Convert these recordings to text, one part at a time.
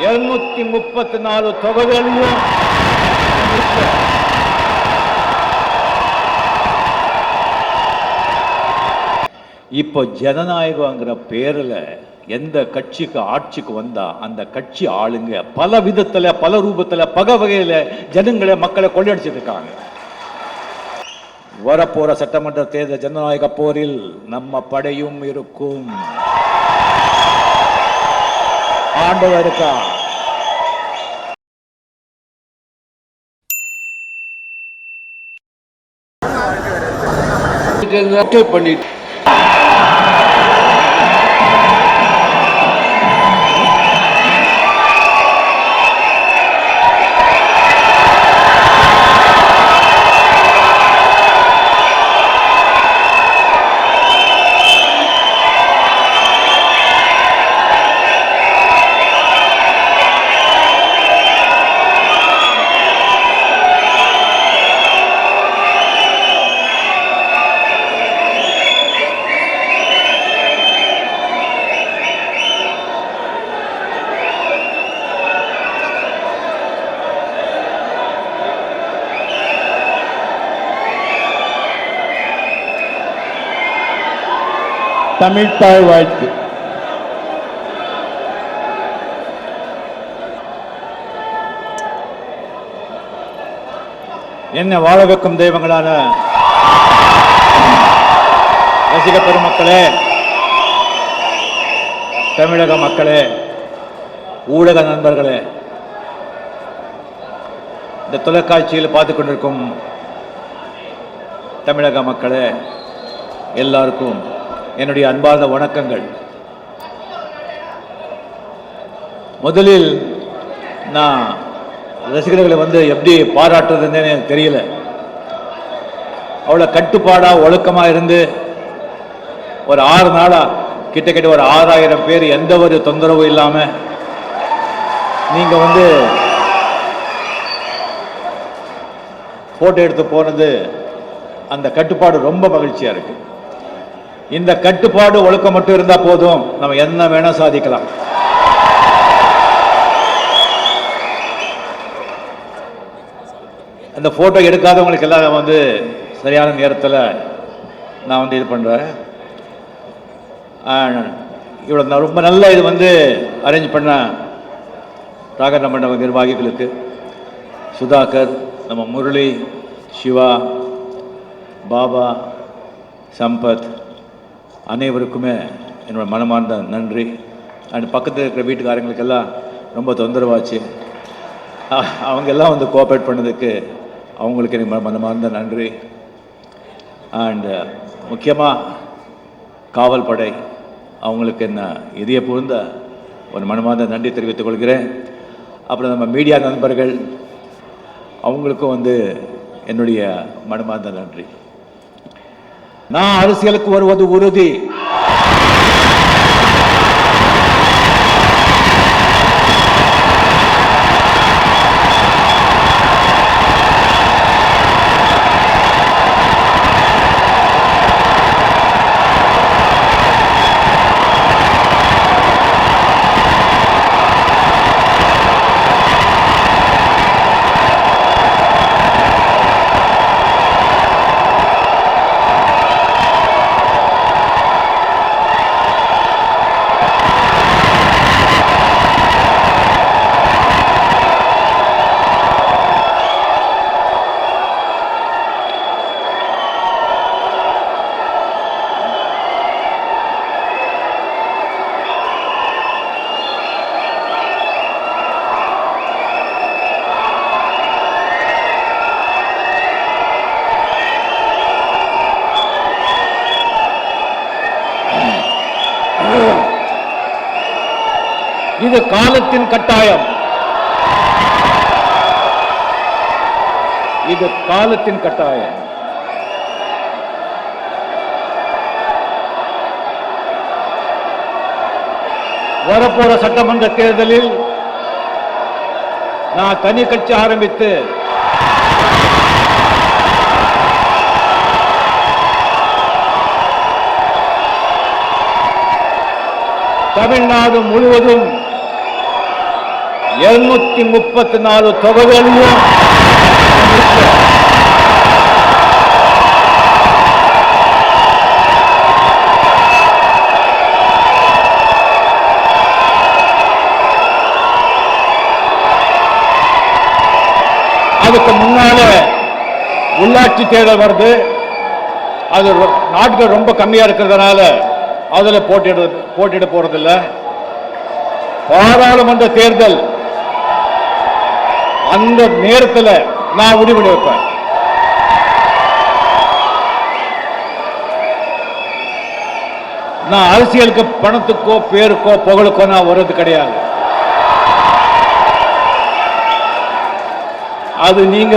234 தொகுதிகளையும் இப்போ ஜனநாயகங்கிற பேர்ல எந்த கட்சிக்கு ஆட்சிக்கு வந்தா அந்த கட்சி ஆளுங்க பல விதத்துல பல ரூபத்துல பல வகையில ஜனங்களை மக்களை கொள்ளையடிச்சிட்டு இருக்காங்க. வரப்போற சட்டமன்ற தேர்தல் ஜனநாயக போரில் நம்ம படையும் இருக்கும். ஆண்டவர் இருக்கா. பண்ணிட்டு தமிழ் தாய் வாழ்த்து. என்ன வாழ வைக்கும் தெய்வங்களான ரசிக பெருமக்களே, தமிழக மக்களே, ஊடக நண்பர்களே, இந்த தொலைக்காட்சியில் பார்த்து கொண்டிருக்கும் தமிழக மக்களே, எல்லாருக்கும் என்னுடைய அன்பார்ந்த வணக்கங்கள். முதலில் நான் ரசிகர்களை எப்படி பாராட்டுறதுன்னு எனக்கு தெரியல. அவ்வளோ கட்டுப்பாடா ஒழுக்கமா இருந்து ஒரு 6 நாளா கிட்டத்தட்ட ஒரு 6000 பேர் எந்த ஒரு தொந்தரவும் இல்லாம நீங்க போட்டோ எடுத்து போனது, அந்த கட்டுப்பாடு ரொம்ப மகிழ்ச்சியா இருக்கு. இந்த கட்டுப்பாடு ஒழுக்கம் மட்டும் இருந்தா போதும், நம்ம என்ன வேணா சாதிக்கலாம். அந்த போட்டோ எடுக்காதவங்களுக்கு எல்லாம் சரியான நேரத்தில் நான் இது பண்றேன். இவ்வளவு ரொம்ப நல்ல இது அரேஞ்ச் பண்ண ராகர் மண்டப நிர்வாகிகளுக்கு, சுதாகர், நம்ம முரளி, சிவா, பாபா, சம்பத், அனைவருக்குமே என்னோட மனமார்ந்த நன்றி. அண்ட் பக்கத்தில் இருக்கிற வீட்டுக்காரங்களுக்கெல்லாம் ரொம்ப தொந்தரவாச்சு, அவங்க எல்லாம் கோஆப்ரேட் பண்ணதுக்கு அவங்களுக்கு எனக்கு மனமார்ந்த நன்றி. அண்ட் முக்கியமாக காவல் படை, அவங்களுக்கு என்ன இதய புகுந்த ஒரு மனமார்ந்த நன்றி தெரிவித்துக் கொள்கிறேன். அப்புறம் நம்ம மீடியா நண்பர்கள், அவங்களுக்கும் என்னுடைய மனமார்ந்த நன்றி. நான் அரசியலுக்கு வருவது உறுதி. இது காலத்தின் கட்டாயம். இது காலத்தின் கட்டாயம். வரப்போற சட்டமன்ற தேர்தலில் நான் தனி கட்சி ஆரம்பித்து தமிழ்நாடு முழுவதும் 234 தொகுதிகளையும் அதுக்கு முன்னால உள்ளாட்சி தேர்தல் வருது. அது நாட்கள் ரொம்ப கம்மியா இருக்கிறதுனால அதுல போட்டியிட போறதில்லை. பாராளுமன்ற தேர்தல் அந்த நேரத்தில் நான் முடிவு வைப்பேன். நான் அரசியலுக்கு பணத்துக்கோ பேருக்கோ புகழுக்கோ நான் வர்றது கிடையாது. அது நீங்க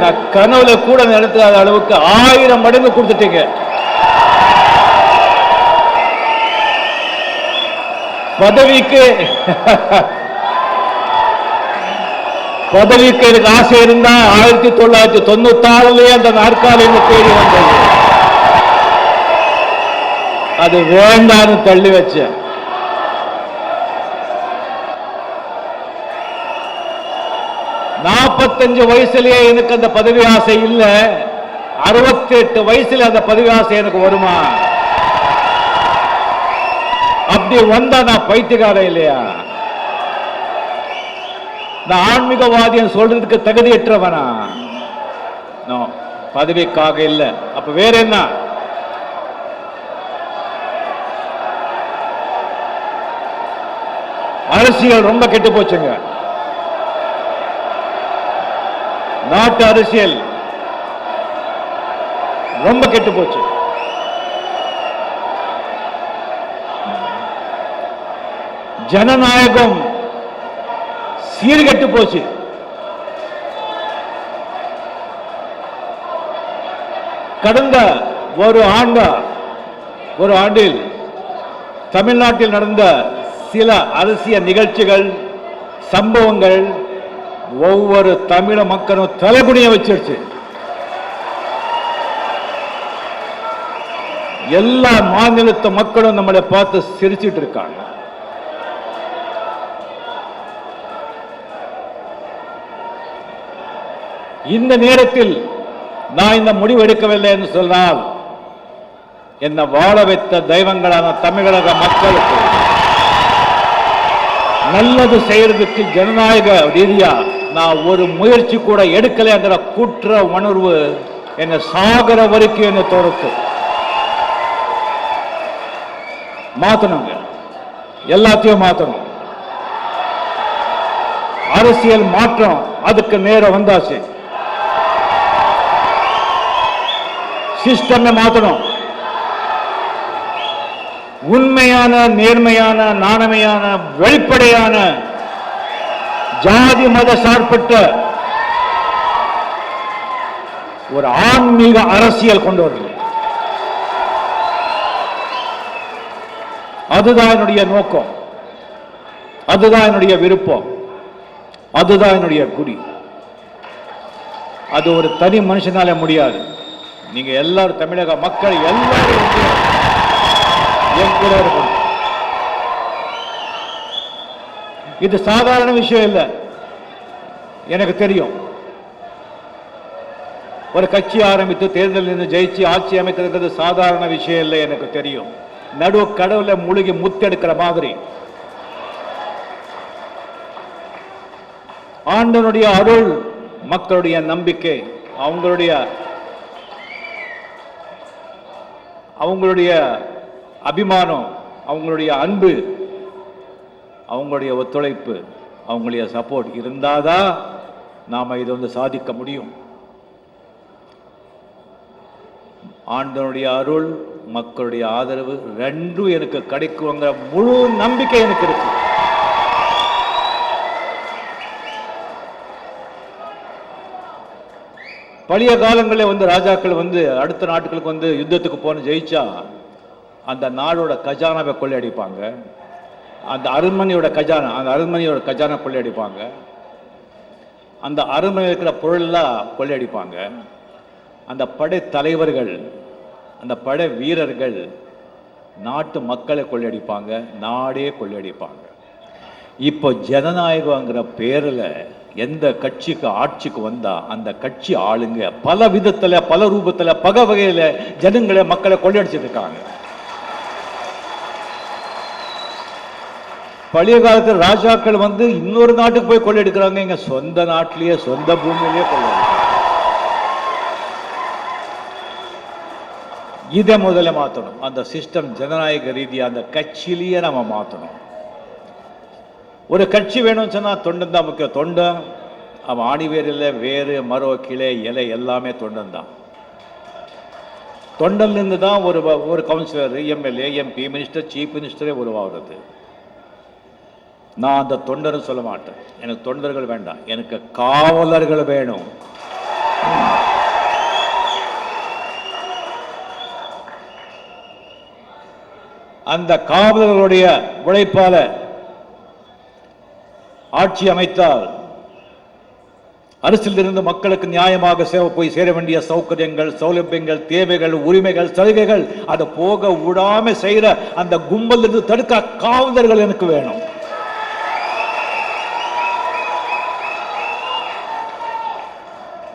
நான் கனவுல கூட நடத்தாத அளவுக்கு 1000 மடங்கு கொடுத்துட்டீங்க. பதவிக்கு எனக்கு ஆசை இருந்தா 1996 அந்த நாற்காலி தேடி வந்தது. அது வேண்டான்னு தள்ளி வச்ச. நாற்பத்தஞ்சு வயசுலயே எனக்கு அந்த பதவி ஆசை இல்ல. 68 வயசுல அந்த பதவி ஆசை எனக்கு வருமா? அப்படி வந்தா நான் பைத்தியக்காரன் இல்லையா? நான் ஆன்மீகவாதியம் சொல்றதுக்கு தகுதியற்றவனா? பதவிக்காக இல்ல. அப்ப வேற என்ன? அரசியல் ரொம்ப கெட்டு போச்சுங்க. நாட்டு அரசியல் ரொம்ப கெட்டு போச்சு. ஜனநாயகம் சீர்கெட்டு போச்சு. கடந்த ஒரு ஆண்டில் தமிழ்நாட்டில் நடந்த சில அரசியல் நிகழ்ச்சிகள், சம்பவங்கள் ஒவ்வொரு தமிழ மக்களும் தலைகுனிய வச்சிருச்சு. எல்லா மாநிலத்து மக்களும் நம்மளை பார்த்து சிரிச்சிட்டு இருக்காங்க. இந்த நேரத்தில் நான் இந்த முடிவு எடுக்கவில்லை என்று சொன்னால், என்ன வாழ வைத்த தெய்வங்களான தமிழக மக்களுக்கு நல்லது செய்யறதுக்கு ஜனநாயக ரீதியா நான் ஒரு முயற்சி கூட எடுக்கலை என்கிற குற்ற உணர்வு என்ன சாகர வரைக்கும் என்ன தோறுத்து. மாத்தணுங்க, எல்லாத்தையும் மாத்தணும். அரசியல் மாற்றம் அதுக்கு நேரம் வந்தாச்சு. சிஸ்டமை மாத்தணும். உண்மையான, நேர்மையான, நாணமையான, வெளிப்படையான, ஜாதி மத சார்பற்ற ஒரு ஆன்மீக அரசியல் கொண்டு வருது. அதுதான் என்னுடைய நோக்கம், அதுதான் என்னுடைய விருப்பம், அதுதான் என்னுடைய குறி. அது ஒரு தனி மனுஷனால முடியாது. நீங்க எல்லாரும், தமிழக மக்கள் எல்லாரும் என் கூட இருக்கணும். இது சாதாரண விஷயம் இல்லை. எனக்கு தெரியும், ஒரு கட்சி ஆரம்பித்து தேர்தலில் இருந்து ஜெயிச்சு ஆட்சி அமைக்கிறது சாதாரண விஷயம் இல்லை. எனக்கு தெரியும், நடு கடவுள முழுகி முத்தெடுக்கிற மாதிரி ஆண்டவனுடைய அருள், மக்களுடைய நம்பிக்கை, அவங்களுடைய அபிமானம், அவங்களுடைய அன்பு, அவங்களுடைய ஒத்துழைப்பு, அவங்களுடைய சப்போர்ட் இருந்தாதான் நாம இதை சாதிக்க முடியும். ஆண்டவனுடைய அருள், மக்களுடைய ஆதரவு ரெண்டும் எனக்கு கிடைக்குங்கிற முழு நம்பிக்கை எனக்கு இருக்கு. பழைய காலங்களில் ராஜாக்கள் அடுத்த நாட்டுகளுக்கு யுத்தத்துக்கு போன ஜெயிச்சா அந்த நாடோட கஜானாவை கொள்ளையடிப்பாங்க. அந்த அரண்மனையோட கஜானா கொள்ளையடிப்பாங்க. அந்த அரண்மனையில் இருக்கிற பொருளெல்லாம் கொள்ளையடிப்பாங்க. அந்த படை தலைவர்கள், அந்த படை வீரர்கள் நாட்டு மக்களை கொள்ளையடிப்பாங்க, நாடே கொள்ளையடிப்பாங்க. இப்போ ஜனநாயகங்கிற பேரில் எந்த கட்சிக்கு ஆட்சிக்கு வந்தா அந்த கட்சி ஆளுங்க பல விதத்தில் பல ரூபத்தில் பல வகையில் ஜனங்களை மக்களை கொள்ளையடிச்சிட்டு இருக்காங்க. பழைய காலத்தில் ராஜாக்கள் வந்து இன்னொரு நாட்டுக்கு போய் கொள்ளையடிக்கிறாங்க, இங்க சொந்த நாட்டிலேயே சொந்த பூமியிலேயே கொள்ளையடிக்கிறாங்க. இதை முதல்ல மாற்றணும். அந்த சிஸ்டம் ஜனநாயக ரீதியாக அந்த கட்சியிலேயே நம்ம மாற்றணும். ஒரு கட்சி வேணும்னு சொன்னால் தொண்டன் தான் முக்கியம். தொண்டன் அவன் ஆணிவேர் இல்லை, வேறு மரம் கிளை இலை எல்லாமே தொண்டன் தான். தொண்டன்லேருந்து தான் ஒரு councillor, MLA, MP, minister, chief மினிஸ்டரே உருவாகிறது. நான் அந்த தொண்டர்னு சொல்ல மாட்டேன். எனக்கு தொண்டர்கள் வேண்டாம், எனக்கு காவலர்கள் வேணும். அந்த காவலர்களுடைய உழைப்பால ஆட்சி அமைத்தால் அரசிலிருந்து மக்களுக்கு நியாயமாக போய் சேர வேண்டிய சௌகரியங்கள், சௌலபியங்கள், தேவைகள், உரிமைகள், சலுகைகள் அதை போக விடாம செய்யற அந்த கும்பல் இருந்து தடுக்க காவலர்கள் எனக்கு வேணும்.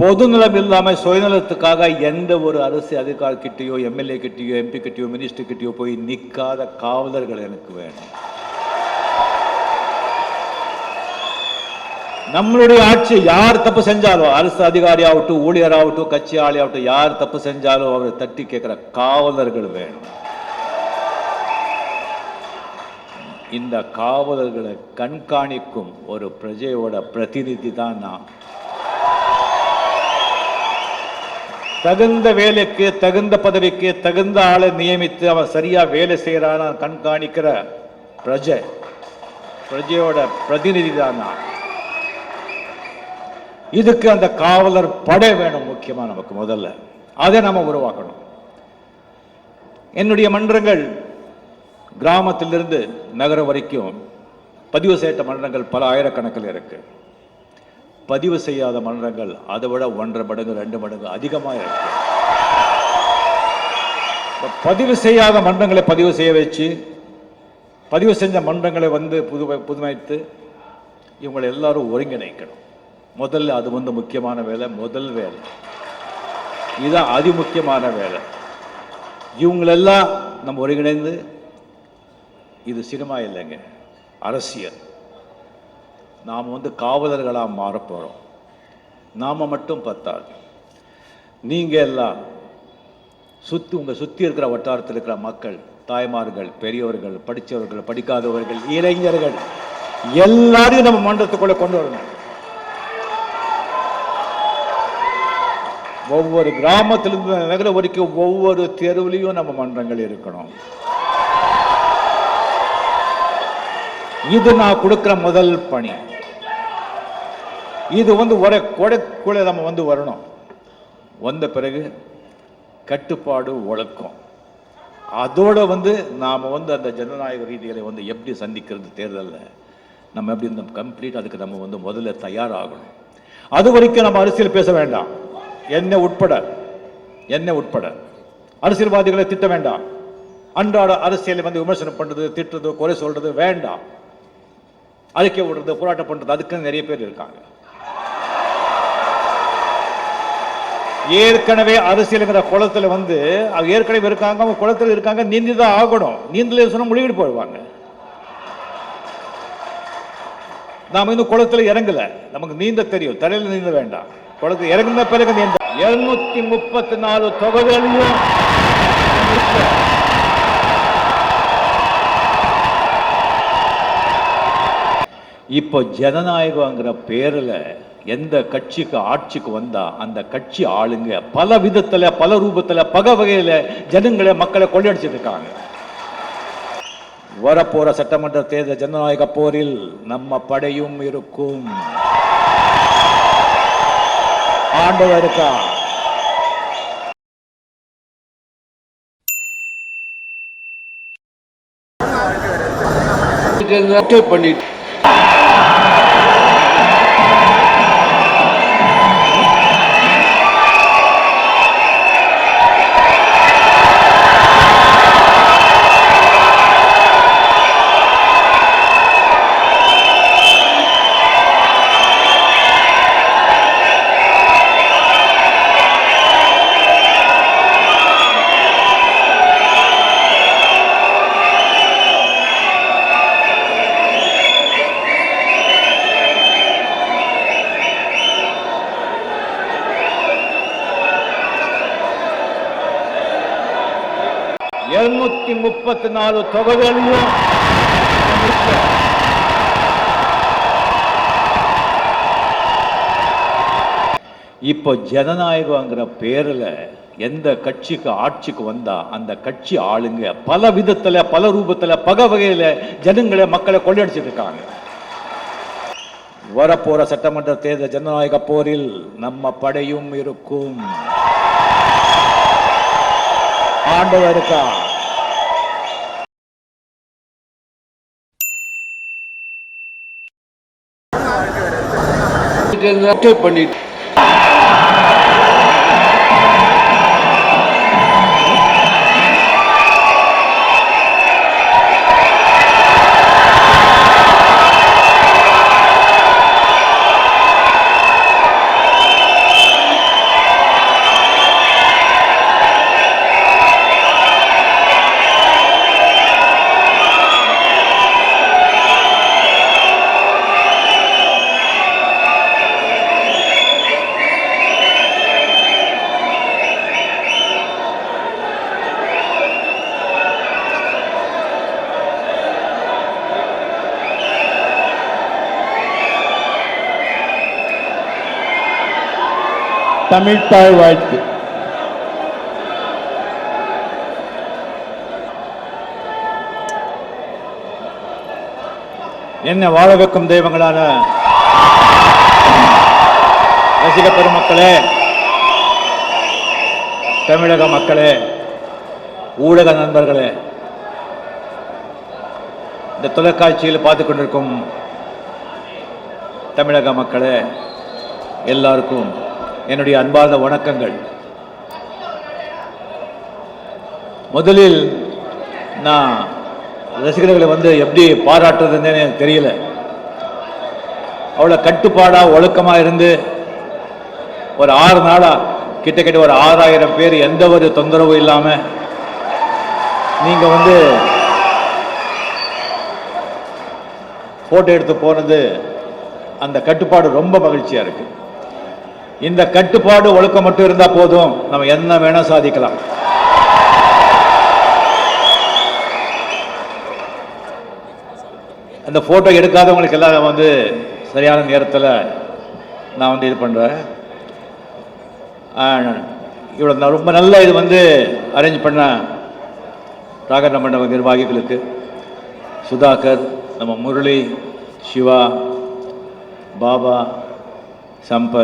பொதுநலம் இல்லாம சுயநலத்துக்காக எந்த ஒரு அரசு அதிகாரி கிட்டயோ, எம்எல்ஏ கிட்டயோ, எம்பி கிட்டயோ, மினிஸ்டர் கிட்டயோ போய் நிற்காத காவலர்கள் எனக்கு வேணும். நம்மளுடைய ஆட்சி யார் தப்பு செஞ்சாலும், அரசு அதிகாரி ஆகட்டும், ஊழியர் ஆகட்டும், கட்சி ஆளி ஆகட்டும், யார் தப்பு செஞ்சாலும் அவரை தட்டி கேட்கிற காவலர்கள் வேணும். இந்த காவலர்களை கண்காணிக்கும் ஒரு பிரஜையோட பிரதிநிதி தான் நான். தகுந்த வேலைக்கு, தகுந்த பதவிக்கு தகுந்த ஆளை நியமித்து அவன் சரியா வேலை செய்யறான கண்காணிக்கிற பிரஜையோட பிரதிநிதி தான் நான். இதுக்கு அந்த காவலர் படை வேணும். முக்கியமா நமக்கு முதல்ல அதை நம்ம உருவாக்கணும். என்னுடைய மன்றங்கள் கிராமத்திலிருந்து நகரம் வரைக்கும் பதிவு செய்யப்பட்ட மன்றங்கள் பல ஆயிரக்கணக்கில் இருக்கு. பதிவு செய்யாத மன்றங்கள் அதை விட 1.5 மடங்கு 2 மடங்கு அதிகமாக இருக்கு. பதிவு செய்யாத மன்றங்களை பதிவு செய்ய வச்சு, பதிவு செஞ்ச மன்றங்களை வந்து புதுமைத்து இவங்களை எல்லாரும் ஒருங்கிணைக்கணும். முதல்ல அது வந்து முக்கியமான வேலை, முதல் வேலை இதுதான், அதிமுக்கியமான வேலை. இவங்களெல்லாம் நம்ம ஒருங்கிணைந்து, இது சினிமா இல்லைங்க, அரசியல். நாம் வந்து காவலர்களாக மாறப்போகிறோம். நாம் மட்டும் பத்தாது, நீங்கள் எல்லாம் உங்கள் சுற்றி இருக்கிற வட்டாரத்தில் இருக்கிற மக்கள், தாய்மார்கள், பெரியவர்கள், படித்தவர்கள், படிக்காதவர்கள், இளைஞர்கள் எல்லாரையும் நம்ம மன்றத்துக்குள்ளே கொண்டு வரணும். ஒவ்வொரு கிராமத்திலிருந்து நகர வரைக்கும் ஒவ்வொரு தெருவிலையும் நம்ம மன்றங்கள் இருக்கணும். இது நான் கொடுக்கிற முதல் பணி. இது வந்து கொடைக்குள்ள நம்ம வந்து வரணும். வந்த பிறகு கட்டுப்பாடு, ஒழுக்கம், அதோட வந்து நாம் வந்து அந்த ஜனநாயக ரீதிகளை வந்து எப்படி சந்திக்கிறது, தேர்தலில் நம்ம எப்படி இந்த கம்ப்ளீட் அதுக்கு நம்ம வந்து முதல்ல தயாராகணும். அது வரைக்கும் நம்ம அரசியல் பேச வேண்டாம். என்ன உட்பட அரசியல்வாதிகளை திட்ட வேண்டாம். அன்றாட அரசியலை வந்து விமர்சனம் பண்றது, திட்டுறது, குறை சொல்றது வேண்டாம். அறிக்கை விடுறது, போராட்டம் பண்றது, அதுக்கு நிறைய பேர் இருக்காங்க. ஏற்கனவே அரசியலுங்கிற குளத்துல வந்து ஏற்கனவே இருக்காங்க, அவங்க குளத்துல இருக்காங்க, நீந்திதான் ஆகணும். நீந்தல சொன்னா முழுகிட்டு போயிடுவாங்க. நாம இன்னும் குளத்துல இறங்கல, நமக்கு நீந்த தெரியும், தரையில் நீந்த வேண்டாம். குளத்துல இறங்கின பிறகு நீந்த. 234 தொகுதிகளையும் இப்போ ஜனநாயகங்கிற பேரில் எந்த கட்சிக்கு ஆட்சிக்கு வந்தா அந்த கட்சி ஆளுங்க பல விதத்தில் பல ரூபத்தில் பல வகையில் ஜனங்களை மக்களை கொள்ளையடிச்சிட்டு இருக்காங்க. வரப்போற சட்டமன்ற தேர்தல் ஜனநாயக போரில் நம்ம படையும் இருக்கும். ஆண்டவர் இருக்கா. பண்ணிட்டு 134 தொகுதிகளையும் இப்போ ஜனநாயகங்கிற பேர்ல எந்த கட்சிக்கு ஆட்சிக்கு வந்தா அந்த கட்சி ஆளுங்க பல விதத்துல பல ரூபத்துல பல வகையில ஜனங்களை மக்களை கொள்ளையடிச்சிட்டு இருக்காங்க. வரப்போற சட்டமன்ற தேர்தல் ஜனநாயக போரில் நம்ம படையும் இருக்கும். ஆண்டவர் இருக்கா. பண்ணிட்டு தமிழ் தாய் வாழ்த்து. என்ன வாழ வைக்கும் தெய்வங்களான ரசிக பெருமக்களே, தமிழக மக்களே, ஊடக நண்பர்களே, இந்த தொலைக்காட்சியில் பார்த்து கொண்டிருக்கும் தமிழக மக்களே, எல்லாருக்கும் என்னுடைய அன்பார்ந்த வணக்கங்கள். முதலில் நான் ரசிகர்களை எப்படி பாராட்டுறதுன்னு எனக்கு தெரியல. அவ்வளோ கட்டுப்பாடா ஒழுக்கமா இருந்து ஒரு 6 நாளா கிட்டத்தட்ட ஒரு 6000 பேர் எந்த ஒரு தொந்தரவும் இல்லாம நீங்க போட்டோ எடுத்து போனது, அந்த கட்டுப்பாடு ரொம்ப மகிழ்ச்சியா இருக்கு. இந்த கட்டுப்பாடு ஒழுக்கம் மட்டும் இருந்தா போதும், நம்ம என்ன வேணா சாதிக்கலாம். அந்த போட்டோ எடுக்காதவங்களுக்கு எல்லாம் சரியான நேரத்தில் நான் இது பண்றேன். இவ்வளோ ரொம்ப நல்ல இது அரேஞ்ச் பண்ண ராகண்ட மண்டப நிர்வாகிகளுக்கு, சுதாகர், நம்ம முரளி, சிவா, பாபா, சம்பத்,